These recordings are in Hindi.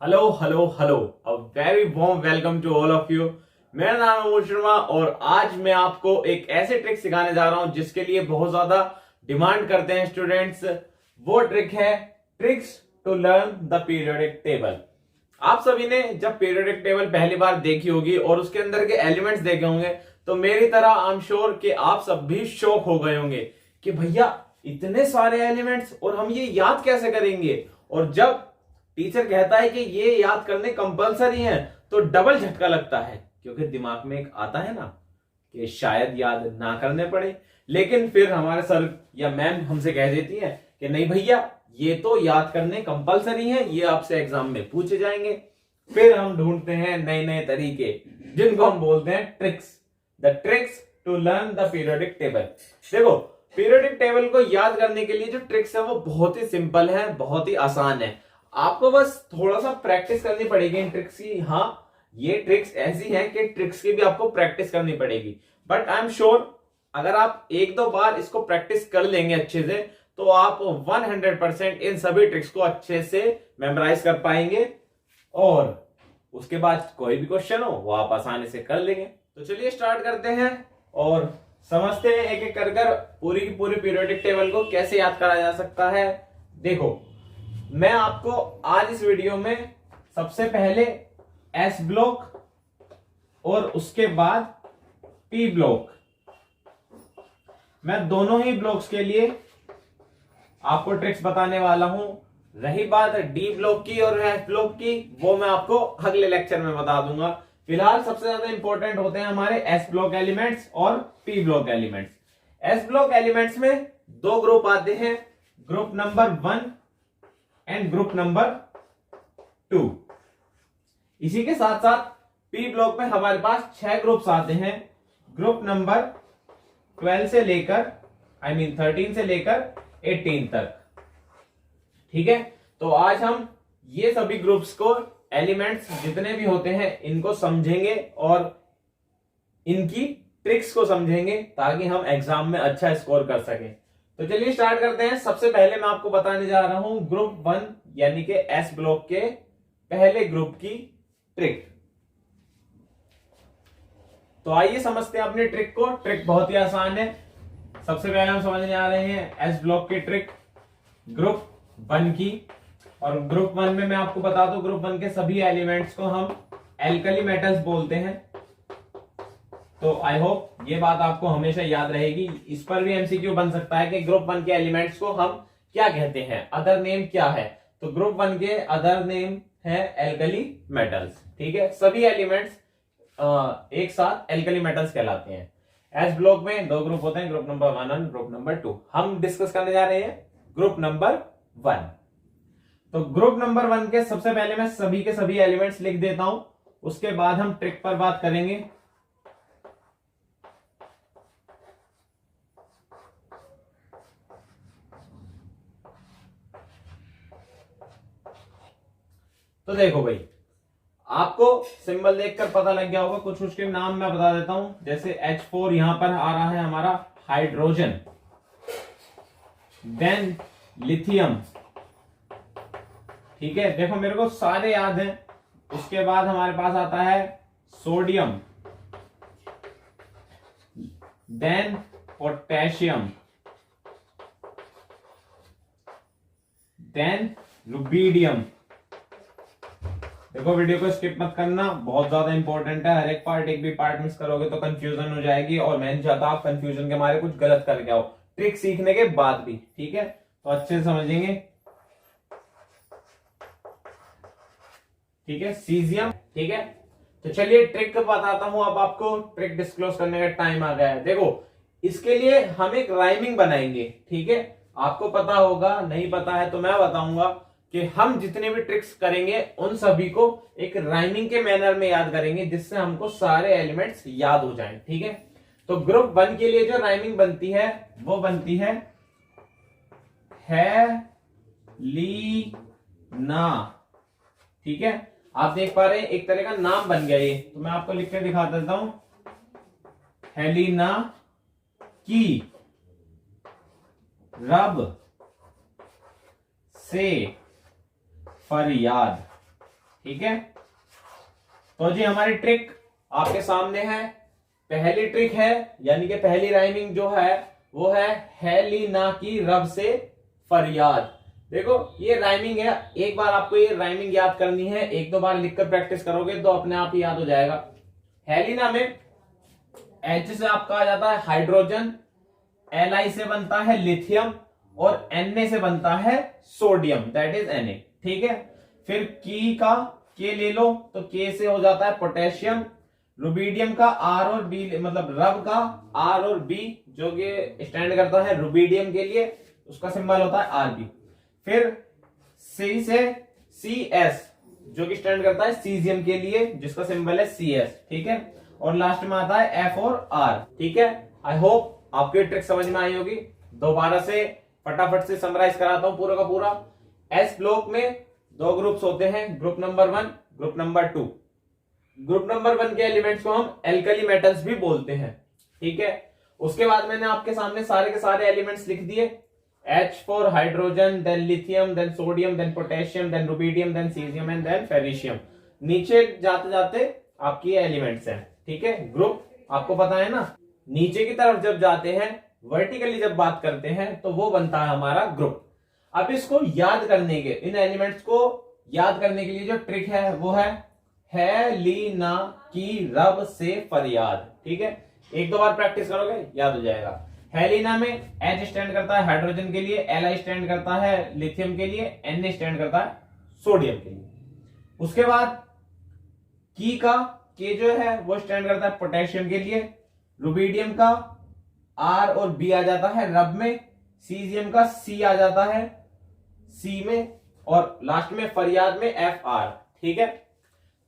Hello hello hello, a very warm welcome to all of you. मेरा नाम है अमोल शर्मा और आज मैं आपको एक ऐसे ट्रिक सिखाने जा रहा हूं जिसके लिए बहुत ज्यादा डिमांड करते हैं स्टूडेंट्स। वो ट्रिक है tricks to learn the periodic table. आप सभी ने जब पीरियोडिक टेबल पहली बार देखी होगी और उसके अंदर के एलिमेंट्स देखे होंगे तो मेरी तरह आई एम श्योर कि आप सब भी शॉक हो गए होंगे कि भैया इतने सारे एलिमेंट्स और हम ये याद कैसे करेंगे। और जब टीचर कहता है कि ये याद करने कंपलसरी है तो डबल झटका लगता है, क्योंकि दिमाग में एक आता है ना कि शायद याद ना करने पड़े। लेकिन फिर हमारे सर या मैम हमसे कह देती है कि नहीं भैया ये तो याद करने कंपलसरी है, ये आपसे एग्जाम में पूछे जाएंगे। फिर हम ढूंढते हैं नए नए तरीके जिनको हम बोलते हैं tricks. The tricks to learn the periodic table. देखो, पीरियोडिक टेबल को याद करने के लिए जो ट्रिक्स है वो बहुत ही सिंपल है, बहुत ही आसान है। आपको बस थोड़ा सा प्रैक्टिस करनी पड़ेगी इन ट्रिक्स की। हाँ, ये ट्रिक्स ऐसी हैं कि ट्रिक्स की भी आपको प्रैक्टिस करनी पड़ेगी, बट आई एम श्योर अगर आप एक दो बार इसको प्रैक्टिस कर लेंगे अच्छे से तो आप 100% इन सभी ट्रिक्स को अच्छे से मेमोराइज कर पाएंगे और उसके बाद कोई भी क्वेश्चन हो वो आप आसानी से कर लेंगे। तो चलिए स्टार्ट करते हैं और समझते हैं एक एक कर पूरी की पूरी पीरियोडिक टेबल को कैसे याद करा जा सकता है। देखो, मैं आपको आज इस वीडियो में सबसे पहले एस ब्लॉक और उसके बाद पी ब्लॉक, मैं दोनों ही ब्लॉक्स के लिए आपको ट्रिक्स बताने वाला हूं। रही बात डी ब्लॉक की और एफ ब्लॉक की, वो मैं आपको अगले लेक्चर में बता दूंगा। फिलहाल सबसे ज्यादा इंपॉर्टेंट होते हैं हमारे एस ब्लॉक एलिमेंट्स और P block elements. S block elements में दो ग्रुप आते हैं, group number 1 and group number 2। इसी के साथ साथ पी ब्लॉक में हमारे पास 6 ग्रुप्स आते हैं, ग्रुप नंबर 12 से लेकर 13 से लेकर 18 तक। ठीक है, तो आज हम ये सभी ग्रुप्स को, एलिमेंट्स जितने भी होते हैं इनको समझेंगे और इनकी ट्रिक्स को समझेंगे ताकि हम एग्जाम में अच्छा स्कोर कर सकें। तो चलिए स्टार्ट करते हैं। सबसे पहले मैं आपको बताने जा रहा हूं ग्रुप 1 यानी कि एस ब्लॉक के पहले ग्रुप की ट्रिक। तो आइए समझते हैं अपनी ट्रिक को। ट्रिक बहुत ही आसान है। सबसे पहले हम समझने आ रहे हैं एस ब्लॉक की ट्रिक ग्रुप 1 की। और ग्रुप 1 में मैं आपको बता दूं, ग्रुप 1 के सभी एलिमेंट्स को हम एल्कली मेटल्स बोलते हैं। तो आई होप ये बात आपको हमेशा याद रहेगी। इस पर भी एमसीक्यू बन सकता है कि ग्रुप 1 के एलिमेंट्स को हम क्या कहते हैं, अदर नेम क्या है। तो ग्रुप 1 के अदर नेम है एल्कली मेटल्स। ठीक है, सभी एलिमेंट्स एक साथ एल्कली मेटल्स कहलाते हैं। एस ब्लॉक में दो ग्रुप होते हैं, ग्रुप नंबर 1 और ग्रुप नंबर 2। हम डिस्कस करने जा रहे हैं ग्रुप नंबर 1। तो ग्रुप नंबर 1 के सबसे पहले मैं सभी के सभी एलिमेंट्स लिख देता हूं, उसके बाद हम ट्रिक पर बात करेंगे। तो देखो भाई, आपको सिंबल देखकर पता लग गया होगा, कुछ उसके नाम मैं बता देता हूं। जैसे H4 यहां पर आ रहा है हमारा हाइड्रोजन, देन लिथियम। ठीक है, देखो मेरे को सारे याद हैं। उसके बाद हमारे पास आता है sodium, then potassium, then rubidium. देखो वीडियो को स्किप मत करना, बहुत ज्यादा इंपॉर्टेंट है। हर एक पार्ट, एक भी पार्ट मिस करोगे तो कंफ्यूजन हो जाएगी और मैं नहीं चाहता आप कंफ्यूजन के मारे कुछ गलत करके आओ ट्रिक सीखने के बाद भी। ठीक है, तो अच्छे से समझेंगे। ठीक है, सीजियम। ठीक है, तो चलिए ट्रिक बताता हूं अब आपको। ट्रिक डिस्क्लोज करने का टाइम आ गया है। देखो, इसके लिए हम एक राइमिंग बनाएंगे। ठीक है, आपको पता होगा, नहीं पता है तो मैं बताऊंगा कि हम जितने भी ट्रिक्स करेंगे उन सभी को एक राइमिंग के मैनर में याद करेंगे जिससे हमको सारे एलिमेंट्स याद हो जाएं। ठीक है, तो ग्रुप 1 के लिए जो राइमिंग बनती है वो बनती है ली ना। ठीक है, आप देख पा रहे हैं एक तरह का नाम बन गया ये। तो मैं आपको लिख के दिखा देता हूं, हेलिना की रब से फरियाद। ठीक है, तो जी हमारी ट्रिक आपके सामने है। पहली ट्रिक है यानी कि पहली राइमिंग जो है वो है लीना की रब से फरियाद। देखो ये राइमिंग है, एक बार आपको ये राइमिंग याद करनी है, एक दो बार लिखकर प्रैक्टिस करोगे तो अपने आप ही याद हो जाएगा। हेलिना में H से आपका आ जाता है हाइड्रोजन, Li से बनता है लिथियम और Na से बनता है सोडियम, दैट इज Na। ठीक है, फिर की का के ले लो तो के से हो जाता है पोटेशियम, रुबीडियम का R और B मतलब रब का R और B जो कि स्टैंड करता है रुबीडियम के लिए, उसका सिंबल होता है Rb। फिर C से CS जो कि स्टैंड करता है सीजियम के लिए जिसका सिंबल है CS। ठीक है, और लास्ट में आता है F और R। ठीक है, आई होप आपको ये ट्रिक समझ में आई होगी। दोबारा से फटाफट से समराइज कराता हूं पूरा का पूरा। एस ब्लॉक में दो ग्रुप्स होते हैं, group number 1, group number 2। Group number 1 के एलिमेंट्स को हम एल्कली मेटल्स भी बोलते हैं। ठीक है, उसके बाद मैंने आपके सामने सारे के सारे एलिमेंट्स लिख दिए, H for hydrogen, then lithium, then sodium, then potassium, then rubidium, then caesium and then francium. नीचे जाते जाते आपकी एलिमेंट्स हैं। ठीक है, ग्रुप आपको पता है ना, नीचे की तरफ जब जाते हैं वर्टिकली जब बात करते हैं तो वो बनता है हमारा ग्रुप। अब इसको याद करने के, इन एलिमेंट्स को याद करने के लिए जो ट्रिक है वो है लीना की रब से फरियाद। ठीक है, एक दो बार प्रैक्टिस करोगे याद हो जाएगा। हेलिना में H स्टैंड करता है हाइड्रोजन के लिए, Li स्टैंड करता है लिथियम के लिए, Na स्टैंड करता है सोडियम के लिए। उसके बाद की का के जो है वो स्टैंड करता है पोटेशियम के लिए, रुबीडियम का R और B आ जाता है रब में, सीजियम का C आ जाता है C में, और लास्ट में फरियाद में FR। ठीक है,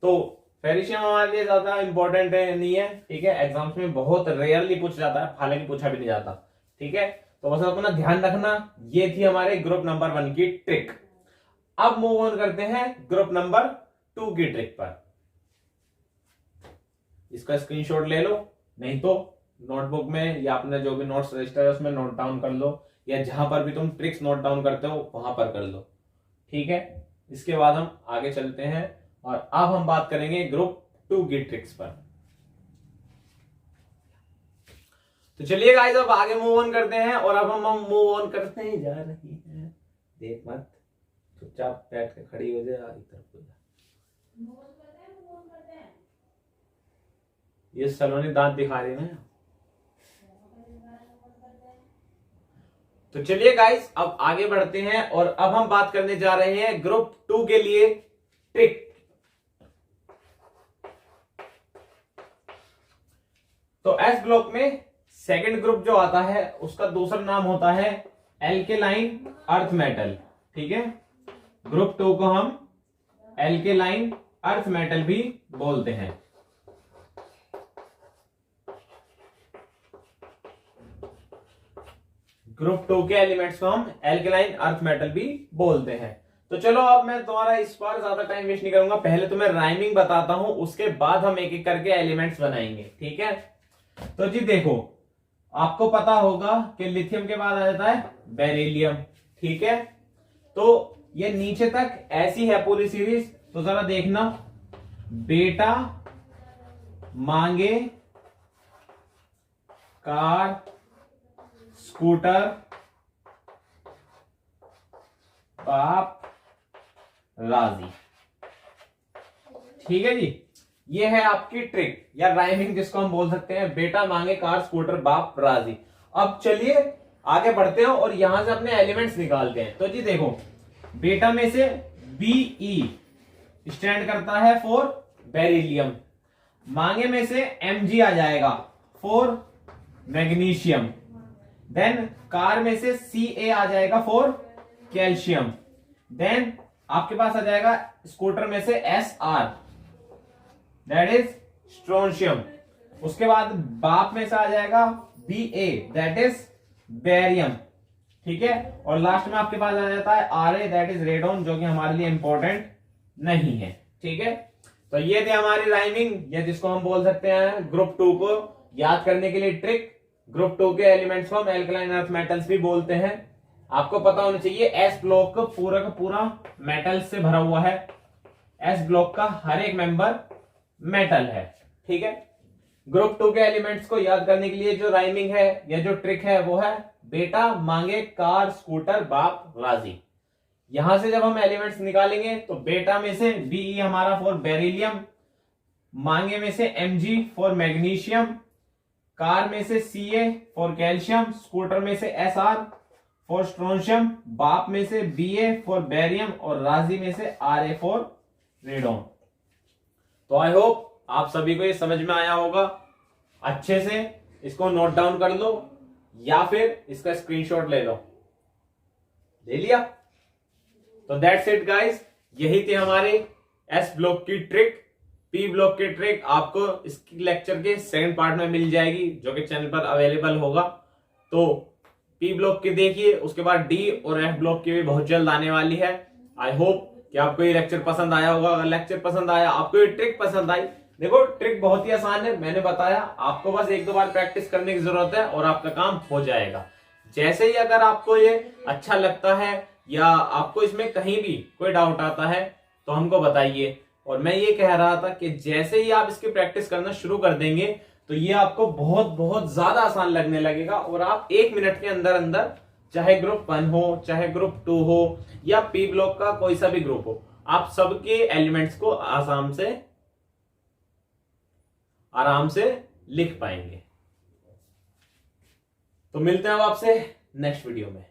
तो फेरिशियम हमारे लिए ज्यादा इंपॉर्टेंट नहीं है। ठीक है, एग्जाम्स में बहुत रेयरली पूछ जाता है, हालांकि पूछा भी नहीं जाता। ठीक है, तो बस अपना ध्यान रखना। ये थी हमारे ग्रुप नंबर 1 की ट्रिक। अब मूव ऑन करते हैं ग्रुप नंबर 2 की ट्रिक पर। इसका स्क्रीनशॉट ले लो, नहीं तो नोटबुक में या अपने जो भी नोट्स रजिस्टर है उसमें नोट डाउन कर लो, या जहां पर भी तुम ट्रिक्स नोट डाउन करते हो वहां पर कर लो। ठीक है, इसके बाद हम आगे चलते हैं और अब हम बात करेंगे ग्रुप 2 की ट्रिक्स पर। तो चलिए गाइस अब आगे मूव ऑन करते हैं, और अब हम मूव ऑन करते ही जा रहे हैं। देख मत, चुपचाप बैठ के खड़ी हो जा, इधर को जा। ये सलोनी दांत दिखा रही है। तो चलिए गाइस अब आगे बढ़ते हैं, और अब हम बात करने जा रहे हैं ग्रुप 2 के लिए ट्रिक। तो एस ब्लॉक में सेकंड ग्रुप जो आता है उसका दूसरा नाम होता है एल्केलाइन अर्थ मेटल। ठीक है, ग्रुप 2 को हम एल्केलाइन अर्थ मेटल भी बोलते हैं। ग्रुप 2 के एलिमेंट्स को हम एल्केलाइन अर्थ मेटल भी बोलते हैं। तो चलो अब मैं तुम्हारा इस बार ज्यादा टाइम वेस्ट नहीं करूंगा, पहले तुम्हें राइमिंग बताता हूं, उसके बाद हम एक एक करके एलिमेंट्स बनाएंगे। ठीक है, तो जी देखो, आपको पता होगा कि लिथियम के बाद आ जाता है बेरिलियम। ठीक है, तो ये नीचे तक ऐसी है पूरी सीरीज, तो जरा देखना, बेटा मांगे कार स्कूटर बाप राजी। ठीक है जी, ये है आपकी ट्रिक या राइमिंग जिसको हम बोल सकते हैं, बेटा मांगे कार स्कूटर बाप राजी। अब चलिए आगे बढ़ते हैं और यहां से अपने एलिमेंट्स निकालते हैं। तो जी देखो, बेटा में से Be स्टैंड करता है फॉर बेरिलियम, मांगे में से Mg आ जाएगा फॉर मैग्नीशियम, देन कार में से Ca आ जाएगा फॉर कैल्शियम, देन आपके पास आ जाएगा स्कूटर में से Sr दैट इज स्ट्रोंशियम, उसके बाद बाप में से आ जाएगा Ba दैट इज बेरियम। ठीक है, और लास्ट में आपके पास आ जाता है Ra दैट इज रेडोन, जो कि हमारे लिए इंपॉर्टेंट नहीं है। ठीक है, तो ये थी हमारी राइमिंग, या जिसको हम बोल सकते हैं ग्रुप 2 को याद करने के लिए ट्रिक। ग्रुप 2 के एलिमेंट्स को हम एल्कलाइन अर्थ मेटल्स भी बोलते हैं। आपको पता होना चाहिए एस ब्लॉक पूरा का पूरा मेटल्स से भरा हुआ है। एस ब्लॉक का हर एक मेंबर मेटल है। ठीक है, ग्रुप 2 के एलिमेंट्स को याद करने के लिए जो राइमिंग है या जो ट्रिक है वो है बेटा मांगे कार स्कूटर बाप राजी। यहां से जब हम एलिमेंट्स निकालेंगे तो बेटा में से Be हमारा फॉर बेरिलियम, मांगे में से Mg फॉर मैग्नीशियम, कार में से Ca फॉर कैल्शियम, स्कूटर में से Sr फॉर स्ट्रोंशियम, बाप में से Ba फॉर बेरियम और राजी में से Ra फॉर रेडोन। तो आई होप आप सभी को ये समझ में आया होगा। अच्छे से इसको नोट डाउन कर लो या फिर इसका स्क्रीनशॉट ले लो। ले लिया? तो दैट्स इट गाइस, यही थे हमारे एस ब्लॉक की ट्रिक। पी ब्लॉक की ट्रिक आपको इसकी लेक्चर के सेकंड पार्ट में मिल जाएगी जो कि चैनल पर अवेलेबल होगा। तो पी ब्लॉक की देखिए, उसके बाद डी और एफ ब्लॉक की भी बहुत जल्द आने वाली है। आई होप कि आपको ये लेक्चर पसंद आया होगा। अगर लेक्चर पसंद आया, आपको ये ट्रिक पसंद आई, देखो ट्रिक बहुत ही आसान है, मैंने बताया, आपको बस एक दो बार प्रैक्टिस करने की जरूरत है और आपका काम हो जाएगा। जैसे ही अगर आपको ये अच्छा लगता है या आपको इसमें कहीं भी कोई डाउट आता है तो हमको बताइए। और मैं ये कह रहा था कि जैसे ही आप इसकी प्रैक्टिस करना शुरू कर देंगे तो ये आपको बहुत बहुत ज्यादा आसान लगने लगेगा और आप 1 मिनट के अंदर अंदर, चाहे ग्रुप 1 हो, चाहे ग्रुप 2 हो या पी ब्लॉक का कोई सा भी ग्रुप हो, आप सबके एलिमेंट्स को आराम से लिख पाएंगे। तो मिलते हैं अब आपसे नेक्स्ट वीडियो में।